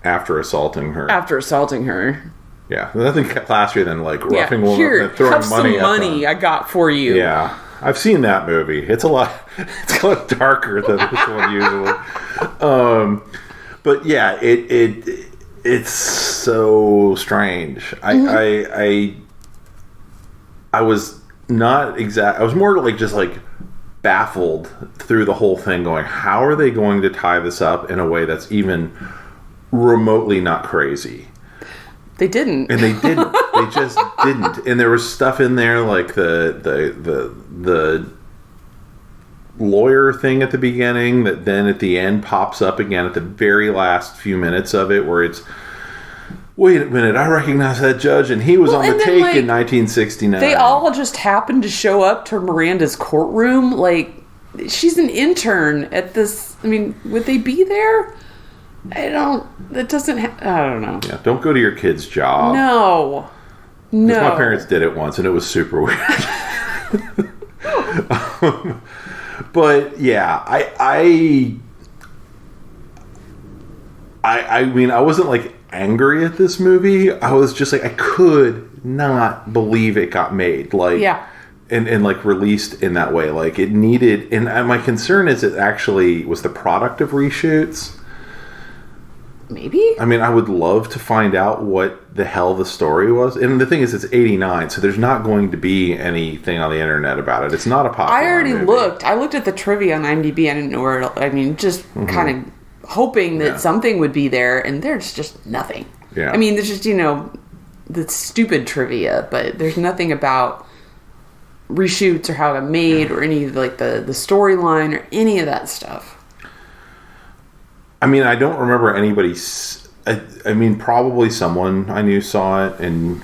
Speaker 1: After assaulting her. Yeah, nothing classier than like roughing woman and throwing
Speaker 3: have
Speaker 1: money
Speaker 3: some money I got for you.
Speaker 1: Yeah, I've seen that movie. It's a lot darker than this one usually. But yeah, it's so strange. I was not exact. I was more like just like baffled through the whole thing going, how are they going to tie this up in a way that's even remotely not crazy?
Speaker 3: They didn't.
Speaker 1: And they didn't. They just didn't. And there was stuff in there like the lawyer thing at the beginning that then at the end pops up again at the very last few minutes of it, where it's, wait a minute, I recognize that judge, and he was on the take in 1969.
Speaker 3: They all just happened to show up to Miranda's courtroom. Like, she's an intern at this. I mean, would they be there? I don't know.
Speaker 1: Yeah, don't go to your kid's job.
Speaker 3: No.
Speaker 1: My parents did it once, and it was super weird. But yeah, I mean, I wasn't like angry at this movie. I was just like, I could not believe it got made. Like,
Speaker 3: yeah.
Speaker 1: And like released in that way. Like it needed, and my concern is it actually was the product of reshoots.
Speaker 3: Maybe?
Speaker 1: I mean, I would love to find out what the hell the story was. And the thing is, it's 89, so there's not going to be anything on the internet about it. It's not a popular
Speaker 3: I already
Speaker 1: movie.
Speaker 3: looked. I looked at the trivia on IMDb. I didn't know where it, I mean, just kind of hoping that something would be there, and there's just nothing.
Speaker 1: Yeah.
Speaker 3: I mean, there's just, the stupid trivia, but there's nothing about reshoots or how it got made or any, like, the storyline or any of that stuff.
Speaker 1: I mean, I don't remember anybody. I mean, probably someone I knew saw it and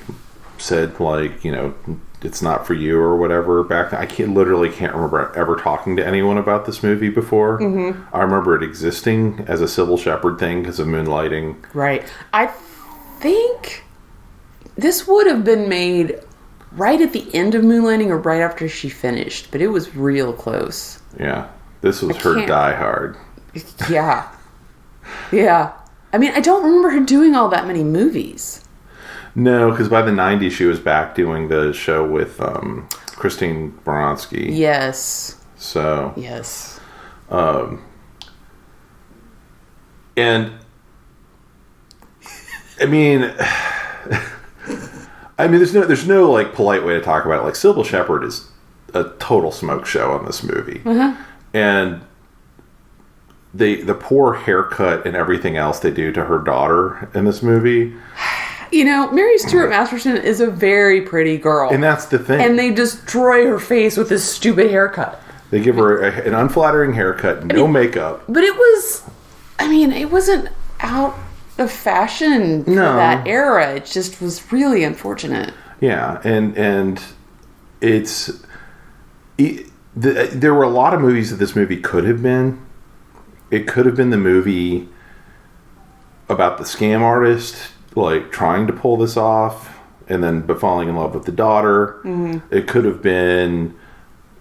Speaker 1: said, like, it's not for you or whatever back then. I literally can't remember ever talking to anyone about this movie before. Mm-hmm. I remember it existing as a Sybil Shepherd thing because of Moonlighting.
Speaker 3: Right. I think this would have been made right at the end of Moonlighting or right after she finished, but it was real close.
Speaker 1: Yeah. This was her Die Hard.
Speaker 3: Yeah. Yeah. I mean, I don't remember her doing all that many movies.
Speaker 1: No, because by the 90s she was back doing the show with Christine Baranski.
Speaker 3: Yes.
Speaker 1: So.
Speaker 3: Yes.
Speaker 1: And I mean, there's no like polite way to talk about it. Like, Sybil Shepherd is a total smoke show on this movie, and the poor haircut and everything else they do to her daughter in this movie.
Speaker 3: Mary Stuart Masterson is a very pretty girl.
Speaker 1: And that's the thing.
Speaker 3: And they destroy her face with this stupid haircut.
Speaker 1: They give her an unflattering haircut, makeup.
Speaker 3: But it wasn't out of fashion for that era. It just was really unfortunate.
Speaker 1: Yeah, and there were a lot of movies that this movie could have been. It could have been the movie about the scam artist, like, trying to pull this off and then falling in love with the daughter. Mm-hmm. It could have been,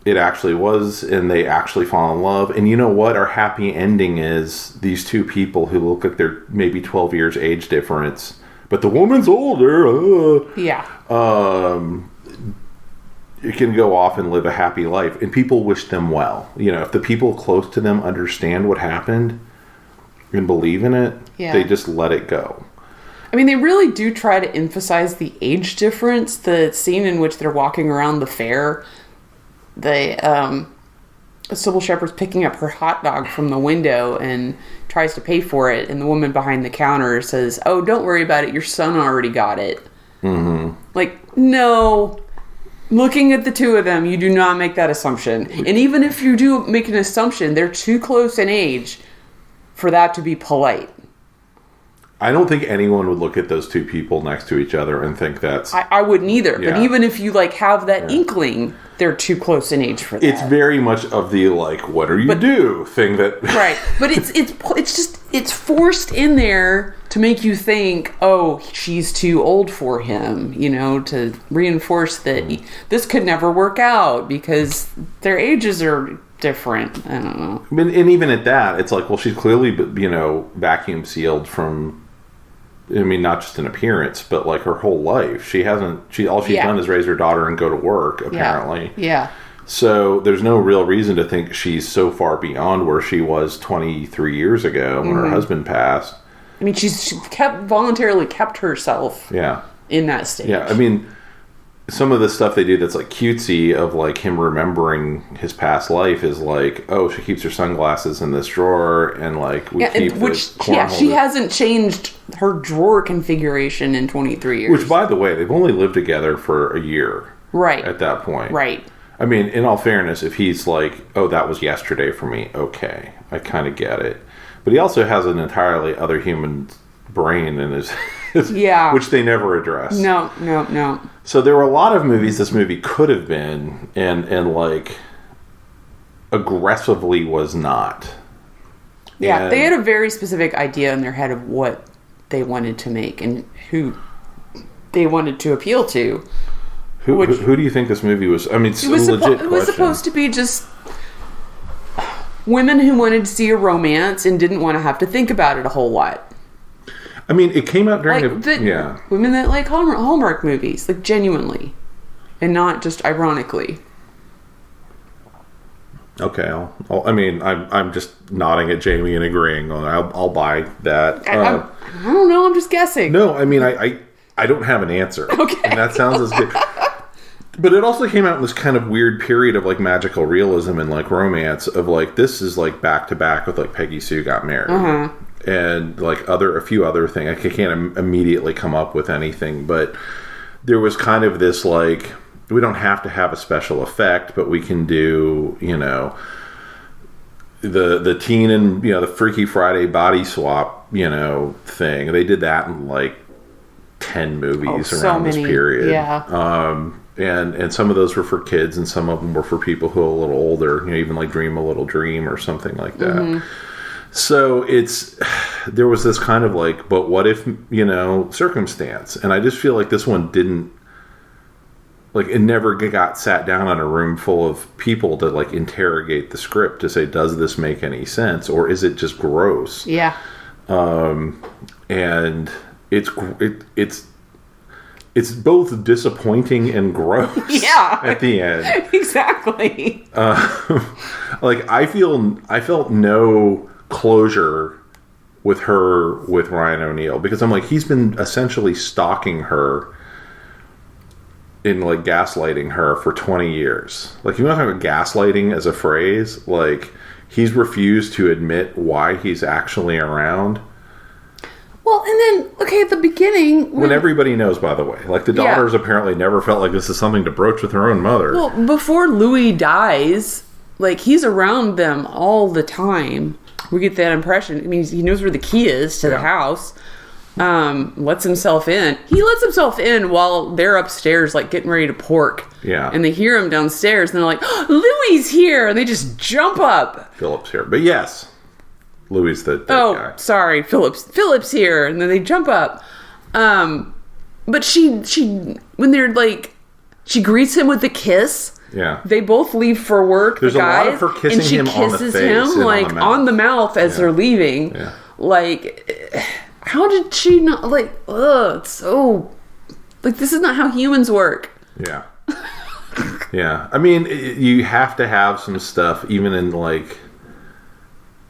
Speaker 1: it actually was, and they actually fall in love. And you know what? Our happy ending is these two people who look like they're maybe 12 years age difference, but the woman's older.
Speaker 3: Yeah.
Speaker 1: You can go off and live a happy life, and people wish them well. If the people close to them understand what happened and believe in it, they just let it go.
Speaker 3: I mean, they really do try to emphasize the age difference. The scene in which they're walking around the fair, Sybil Shepherd's picking up her hot dog from the window and tries to pay for it, and the woman behind the counter says, "Oh, don't worry about it. Your son already got it." Mm-hmm. Like, no. Looking at the two of them, you do not make that assumption. And even if you do make an assumption, they're too close in age for that to be polite.
Speaker 1: I don't think anyone would look at those two people next to each other and think that's...
Speaker 3: I wouldn't either. Yeah. But even if you have that inkling, they're too close in age for that.
Speaker 1: It's very much of the, what do you do thing that...
Speaker 3: Right. But it's forced in there to make you think, oh, she's too old for him, to reinforce that this could never work out because their ages are different. I don't know.
Speaker 1: And even at that, it's like, well, she's clearly, vacuum sealed from... not just an appearance, but her whole life. All she's done is raise her daughter and go to work, apparently.
Speaker 3: Yeah.
Speaker 1: So there's no real reason to think she's so far beyond where she was 23 years ago when her husband passed. I mean,
Speaker 3: she voluntarily kept herself in that stage.
Speaker 1: Yeah, I mean, some of the stuff they do that's like cutesy of like him remembering his past life is like, oh, she keeps her sunglasses in this drawer, and like we keep
Speaker 3: she hasn't changed her drawer configuration in 23 years.
Speaker 1: Which, by the way, they've only lived together for a year,
Speaker 3: right?
Speaker 1: At that point,
Speaker 3: right?
Speaker 1: I mean, in all fairness, if he's like, oh, that was yesterday for me, okay, I kind of get it. But he also has an entirely other human brain in his which they never address.
Speaker 3: No.
Speaker 1: So there were a lot of movies this movie could have been, and like aggressively was not.
Speaker 3: Yeah,
Speaker 1: and
Speaker 3: they had a very specific idea in their head of what they wanted to make and who they wanted to appeal to.
Speaker 1: Who do you think this movie was? I mean, it's a legit question.
Speaker 3: It was supposed to be just women who wanted to see a romance and didn't want to have to think about it a whole lot.
Speaker 1: I mean, it came out during
Speaker 3: women that like Hallmark movies, like genuinely, and not just ironically.
Speaker 1: Okay, I'm just nodding at Jamie and agreeing. I'll buy that.
Speaker 3: I don't know. I'm just guessing.
Speaker 1: No, I mean, I don't have an answer.
Speaker 3: Okay,
Speaker 1: and that sounds as good. But it also came out in this kind of weird period of like magical realism and like romance of like this is like back to back with like Peggy Sue Got Married. And like a few other things. I can't immediately come up with anything, but there was kind of this like, we don't have to have a special effect, but we can do, the teen and, the Freaky Friday body swap, thing. They did that in like 10 movies around this period.
Speaker 3: Yeah.
Speaker 1: And some of those were for kids and some of them were for people who are a little older, even like Dream a Little Dream or something like that. Mm-hmm. So there was this kind of like, but what if, circumstance. And I just feel like this one didn't, like it never got sat down in a room full of people to like interrogate the script to say, does this make any sense? Or is it just gross?
Speaker 3: Yeah.
Speaker 1: And it's both disappointing and gross.
Speaker 3: Yeah.
Speaker 1: At the end.
Speaker 3: Exactly.
Speaker 1: Like I felt no closure with Ryan O'Neal, because I'm like, he's been essentially stalking her in like gaslighting her for 20 years. Like, you want to talk about gaslighting as a phrase? Like, he's refused to admit why he's actually around.
Speaker 3: Well, and then, okay, at the beginning...
Speaker 1: When everybody knows, by the way. Like, the daughters apparently never felt like this is something to broach with her own mother.
Speaker 3: Well, before Louis dies, like, he's around them all the time. We get that impression. I mean, he knows where the key is to the house. Lets himself in. He lets himself in while they're upstairs, like, getting ready to pork.
Speaker 1: Yeah.
Speaker 3: And they hear him downstairs, and they're like, oh, Louis here! And they just jump up.
Speaker 1: Philip's here. But yes... Louis the dead guy.
Speaker 3: Oh, sorry, Philip's here, and then they jump up. But she when they're like, she greets him with a kiss.
Speaker 1: Yeah,
Speaker 3: they both leave for work.
Speaker 1: There's
Speaker 3: the guys,
Speaker 1: a lot of her kissing
Speaker 3: and she
Speaker 1: him
Speaker 3: kisses
Speaker 1: on the face
Speaker 3: him like on the mouth as they're leaving.
Speaker 1: Yeah.
Speaker 3: Like, how did she not like? Ugh, it's so like this is not how humans work.
Speaker 1: Yeah. Yeah, I mean, you have to have some stuff, even in like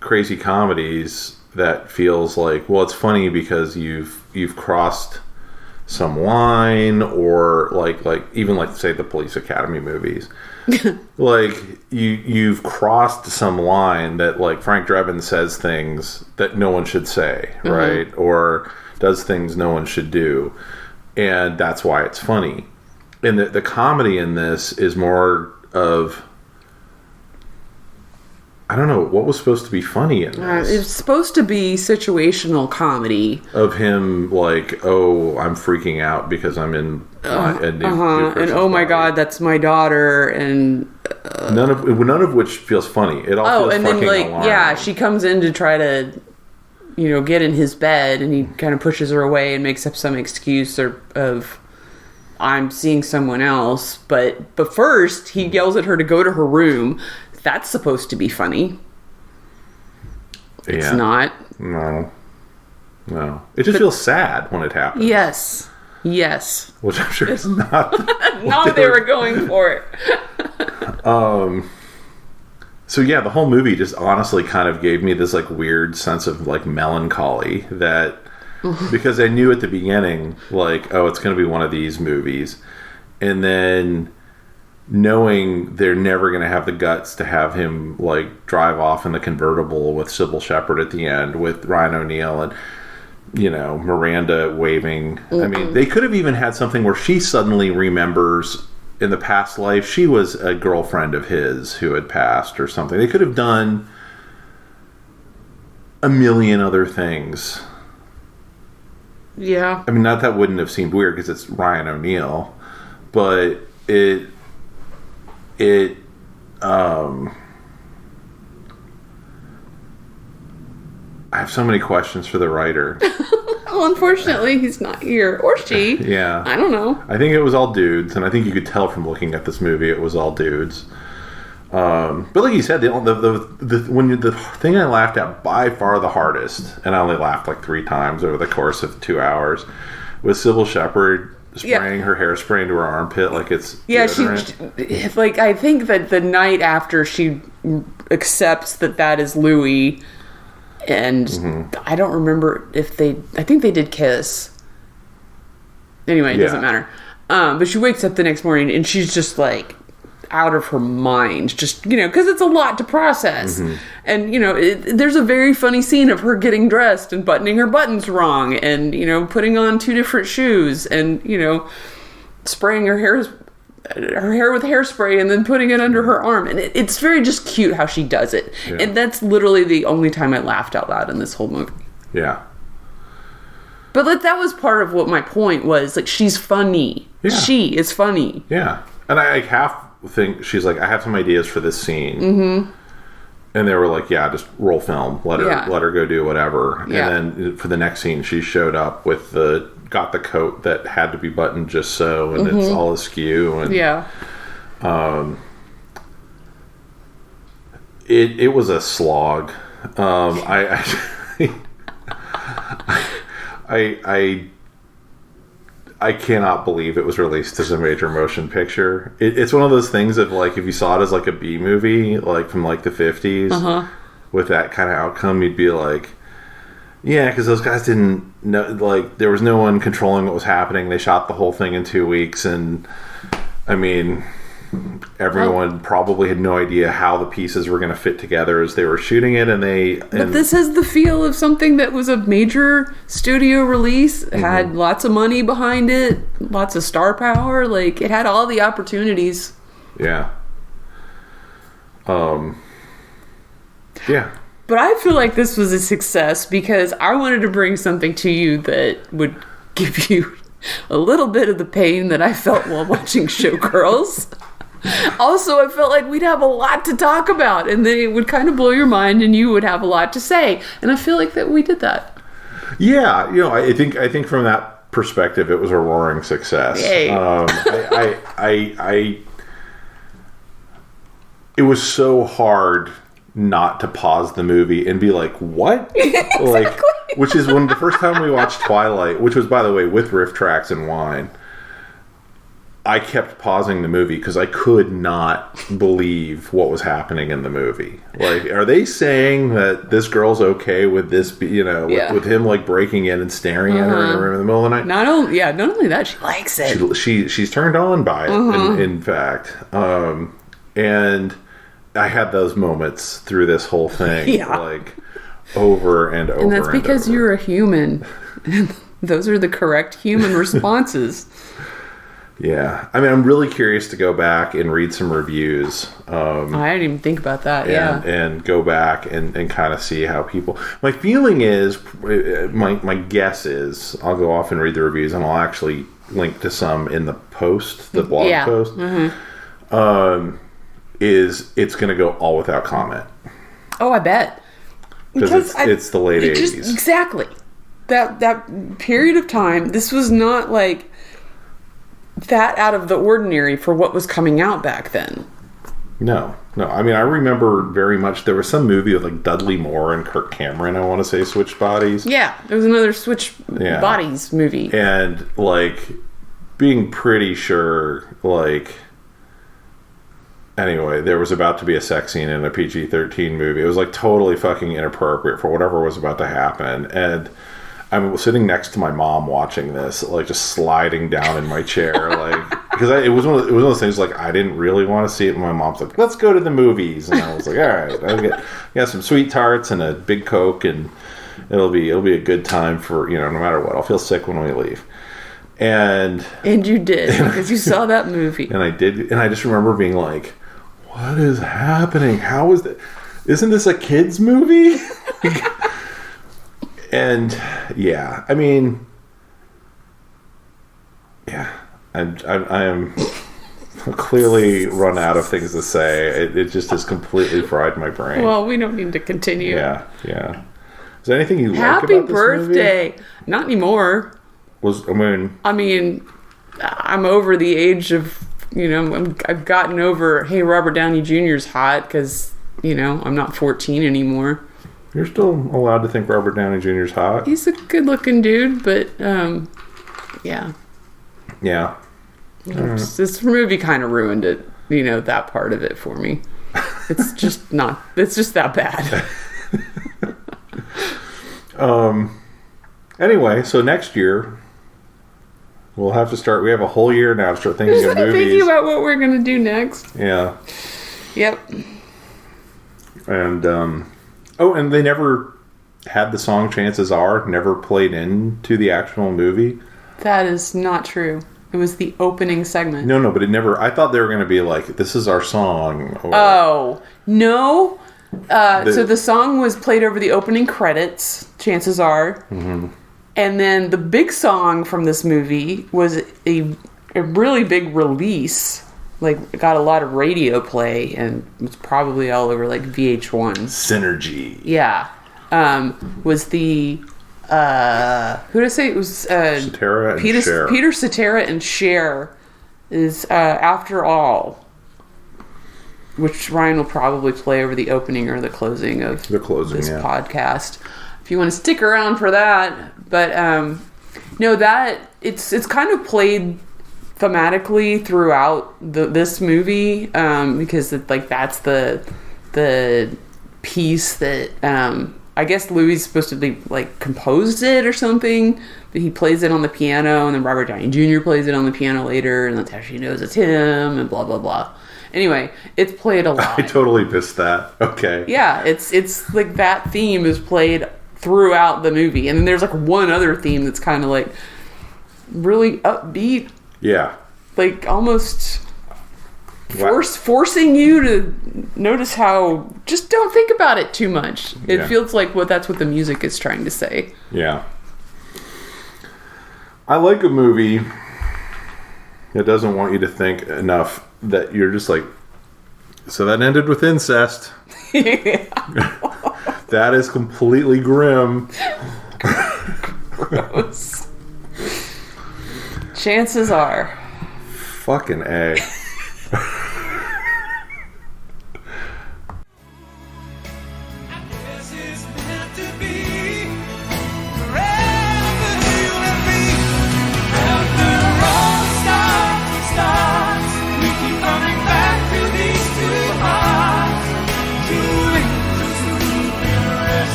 Speaker 1: crazy comedies, that feels like, well, it's funny because you've crossed some line, or like even like say the Police Academy movies. Like you've crossed some line that like Frank Drebin says things that no one should say, right? Or does things no one should do, and that's why it's funny. And the comedy in this is more of, I don't know, what was supposed to be funny in this?
Speaker 3: It's supposed to be situational comedy.
Speaker 1: Of him like, oh, I'm freaking out because I'm in a new
Speaker 3: and oh my God, that's my daughter, and
Speaker 1: none of which feels funny. It all feels fucking
Speaker 3: then
Speaker 1: alarming.
Speaker 3: she comes in to try to, get in his bed, and he kind of pushes her away and makes up some excuse of I'm seeing someone else, but first he yells at her to go to her room. That's supposed to be funny. It's not.
Speaker 1: No. It just feels sad when it happens.
Speaker 3: Yes.
Speaker 1: Which I'm sure is not
Speaker 3: not what they were going for.
Speaker 1: So yeah, the whole movie just honestly kind of gave me this like weird sense of like melancholy that because I knew at the beginning like, oh, it's going to be one of these movies. and then knowing they're never going to have the guts to have him like drive off in the convertible with Sybil Shepherd at the end with Ryan O'Neal and, you know, Miranda waving. I mean, they could have even had something where she suddenly remembers in the past life she was a girlfriend of his who had passed or something. They could have done a million other things.
Speaker 3: Yeah.
Speaker 1: I mean, not that wouldn't have seemed weird because it's Ryan O'Neal, but I have so many questions for the writer.
Speaker 3: Well, unfortunately, he's not here. Or she.
Speaker 1: Yeah.
Speaker 3: I don't know.
Speaker 1: I think it was all dudes, and I think you could tell from looking at this movie it was all dudes. But like you said, the thing I laughed at by far the hardest, and I only laughed like 3 times over the course of 2 hours, was Sybil Shepherd spraying her hairspray into her armpit like it's deodorant.
Speaker 3: She like, I think that the night after she accepts that is Louis, and I don't remember if I think they did kiss. Anyway, it doesn't matter. But she wakes up the next morning and she's just like out of her mind, just, you know, because it's a lot to process. And, you know, there's a very funny scene of her getting dressed and buttoning her buttons wrong and, you know, putting on 2 different shoes and, you know, spraying her hair with hairspray and then putting it under her arm. And it's very just cute how she does it. Yeah. And that's literally the only time I laughed out loud in this whole movie.
Speaker 1: Yeah.
Speaker 3: But like, that was part of what my point was. Like, she's funny. Yeah. She is funny.
Speaker 1: Yeah. And I half think she's like, I have some ideas for this scene. And they were like, yeah, just roll film. Let her go do whatever. Yeah. And then for the next scene, she showed up with got the coat that had to be buttoned just so, and it's all askew. And it was a slog. I cannot believe it was released as a major motion picture. It's one of those things of like, if you saw it as like a B movie, like from like the 50s, with that kind of outcome, you'd be like, yeah, because those guys didn't know, like, there was no one controlling what was happening. They shot the whole thing in 2 weeks, and I mean, everyone probably had no idea how the pieces were going to fit together as they were shooting it, But
Speaker 3: this has the feel of something that was a major studio release, had lots of money behind it, lots of star power, like, it had all the opportunities.
Speaker 1: Yeah. Yeah.
Speaker 3: But I feel like this was a success because I wanted to bring something to you that would give you a little bit of the pain that I felt while watching Showgirls. Also, I felt like we'd have a lot to talk about, and then it would kind of blow your mind, and you would have a lot to say. And I feel like that we did that.
Speaker 1: Yeah, you know, I think from that perspective, it was a roaring success.
Speaker 3: Yay.
Speaker 1: It was so hard not to pause the movie and be like, what?
Speaker 3: Exactly.
Speaker 1: Like, which is when the first time we watched Twilight, which was, by the way, with riff tracks and wine, I kept pausing the movie because I could not believe what was happening in the movie. Like, are they saying that this girl's okay with this, you know, with him like breaking in and staring at her in the room in the middle of the night?
Speaker 3: Not only that, she likes it.
Speaker 1: She's turned on by it, in fact. And I had those moments through this whole thing, like over and over.
Speaker 3: And that's because you're a human. Those are the correct human responses.
Speaker 1: Yeah. I mean, I'm really curious to go back and read some reviews.
Speaker 3: I didn't even think about that,
Speaker 1: and go back and kind of see how people... My feeling is, my guess is, I'll go off and read the reviews, and I'll actually link to some in the post, the blog post. Is it's going to go all without comment.
Speaker 3: Oh, I bet.
Speaker 1: Because it's the late 80s.
Speaker 3: Exactly. That period of time, this was not like that out of the ordinary for what was coming out back then.
Speaker 1: No. I mean, I remember very much, there was some movie with like Dudley Moore and Kirk Cameron, I want to say, switched bodies.
Speaker 3: Yeah, there was another switch bodies movie.
Speaker 1: And like being pretty sure, like... Anyway, there was about to be a sex scene in a PG-13 movie. It was like totally fucking inappropriate for whatever was about to happen. And I'm sitting next to my mom watching this, like just sliding down in my chair, like Because it was one of those things like I didn't really want to see it. And my mom's like, "Let's go to the movies," and I was like, "All right, I'll get some sweet tarts and a big Coke, and it'll be a good time for no matter what. I'll feel sick when we leave." And
Speaker 3: you did, because you saw that movie.
Speaker 1: And I did, and I just remember being like, "What is happening? How is that? Isn't this a kids movie?" And yeah, I mean, yeah, I am clearly run out of things to say. It just has completely fried my brain.
Speaker 3: Well, we don't need to continue.
Speaker 1: Yeah. Is there anything you like about this
Speaker 3: movie? Happy birthday! Not anymore. I mean, I'm over the age of, I've gotten over, hey, Robert Downey Jr.'s hot because, I'm not 14 anymore.
Speaker 1: You're still allowed to think Robert Downey Jr.'s hot.
Speaker 3: He's a good-looking dude, but, yeah.
Speaker 1: Yeah.
Speaker 3: This movie kind of ruined it, that part of it for me. It's just that bad.
Speaker 1: Anyway, so next year we'll have to start. We have a whole year now to start thinking of movies.
Speaker 3: Thinking about what we're going to do next.
Speaker 1: Yeah.
Speaker 3: Yep.
Speaker 1: And and they never had the song "Chances Are" never played into the actual movie.
Speaker 3: That is not true. It was the opening segment.
Speaker 1: No, but it never. I thought they were going to be like, "This is our song."
Speaker 3: Oh no. So the song was played over the opening credits, chances are. Mm-hmm. And then the big song from this movie was a really big release. Like, it got a lot of radio play and was probably all over, like, VH1.
Speaker 1: Synergy.
Speaker 3: Yeah. Was the... who did I say? It was...
Speaker 1: Cetera and Cher.
Speaker 3: Peter Cetera and Cher is After All, which Ryan will probably play over the opening or the closing of this podcast. If you want to stick around for that. But no, that it's kind of played thematically throughout this movie because that's the piece that I guess Louis is supposed to be like composed it or something. But he plays it on the piano, and then Robert Downey Jr. plays it on the piano later, and that's how she knows it's him, and blah blah blah. Anyway, it's played a lot.
Speaker 1: I totally missed that. Okay.
Speaker 3: Yeah, it's like that theme is played throughout the movie. And then there's like one other theme that's kind of like really upbeat.
Speaker 1: Yeah.
Speaker 3: Like almost forcing you to notice how just don't think about it too much. It feels like that's what the music is trying to say.
Speaker 1: Yeah. I like a movie that doesn't want you to think enough that you're just like, so that ended with incest. That is completely grim.
Speaker 3: Gross. Chances are.
Speaker 1: Fucking A.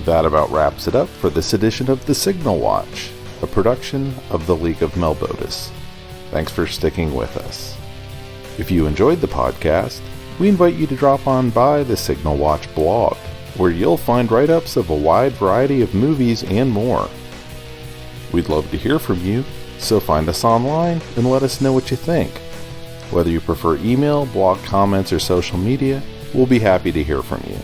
Speaker 1: That about wraps it up for this edition of The Signal Watch, a production of the League of Melbotus. Thanks for sticking with us. If you enjoyed the podcast, we invite you to drop on by the Signal Watch blog, where you'll find write-ups of a wide variety of movies and more. We'd love to hear from you, so find us online and let us know what you think. Whether you prefer email, blog comments, or social media, we'll be happy to hear from you.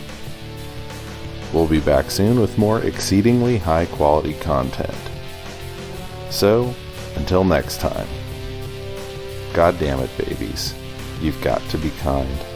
Speaker 1: We'll be back soon with more exceedingly high-quality content. So, Until next time, God damn it, babies, you've got to be kind.